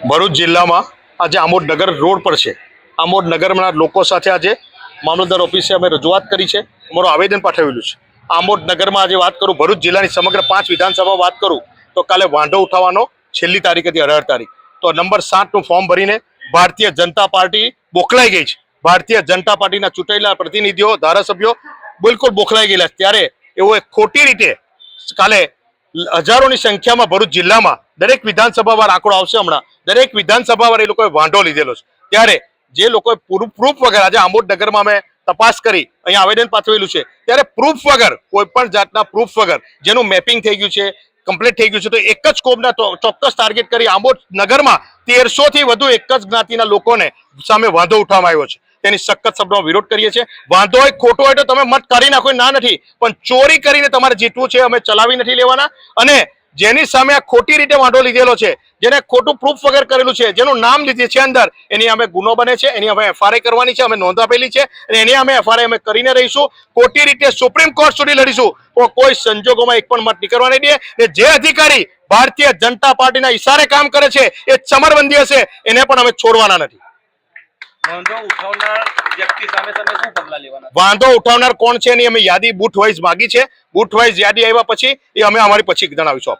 ભરૂચ જિલ્લામાં આજે આમોદ નગર રોડ પર છે. આમોદ નગરના લોકો સાથે આજે મામલતદાર ઓફિસે અમે રજૂઆત કરી છે, અમારું આવેદન પાઠવેલું છે. આમોદ નગરમાં આજે વાત કરું, ભરૂચ જિલ્લાની સમગ્ર 5 વિધાનસભા વાત કરું તો કાલે વાંધો ઉઠાવવાનો છેલ્લી તારીખ હતી 18 તારીખ. તો નંબર 7નું ફોર્મ ભરીને ભારતીય જનતા પાર્ટી બોખલાઈ ગઈ છે. ભારતીય જનતા પાર્ટીના ચૂંટાયેલા પ્રતિનિધિઓ, ધારાસભ્યો બિલકુલ બોખલાઈ ગયેલા. ત્યારે એવો એક ખોટી રીતે કાલે હજારોની સંખ્યામાં ભરૂચ જિલ્લામાં દરેક વિધાનસભાવાર આંકડો આવશે, હમણાં દરેક વિધાનસભાવાર એ લોકોએ વાંધો લીધેલો છે. ત્યારે જે લોકોએ પ્રૂફ વગર આજે આમોદ નગરમાં અમે તપાસ કરી, અહીંયા આવેદન પાઠવેલું છે, ત્યારે પ્રૂફ વગર, કોઈ પણ જાતના પ્રૂફ વગર જેનું મેપિંગ થઈ ગયું છે, કમ્પ્લીટ થઈ ગયું છે, તો એક જ કોમના ચોક્કસ ટાર્ગેટ કરી આમોદ નગરમાં 1300 થી વધુ એક જ જ્ઞાતિના લોકોને સામે વાંધો ઉઠાવવામાં આવ્યો છે. તેની સખત શબ્દોમાં વિરોધ કરીએ છીએ. વાંધો હોય, ખોટો હોય તો તમે મત કાઢી નાખો, ના નથી, પણ ચોરી કરીને તમારે જીતવું છે, અમે ચલાવી નથી લેવાના. અને જેની સામે આ ખોટી રીતે વાંધો લીધેલો છે, જેને ખોટું પ્રૂફ વગર કરેલું છે, જેનું નામ લીધે છે અંદર, એની અમે ગુનો બને છે, એની અમે FRI કરવાની છે, અમે નોંધ આપેલી છે, અને એની અમે FRI અમે કરીને રહીશું. ખોટી રીતે સુપ્રીમ કોર્ટ સુધી લડીશું, તો કોઈ સંજોગોમાં એક પણ મત નીકળવા નહીં દે. જે અધિકારી ભારતીય જનતા પાર્ટીના ઈશારે કામ કરે છે, એ ચમરબંધી હશે, એને પણ અમે છોડવાના નથી. વાંધો ઉઠાવનાર કોણ છે એની અમે યાદી બૂથ વાઇઝ માગી છે. બૂથ વાઇઝ યાદી આવ્યા પછી એ અમે અમારી પછી જણાવીશું.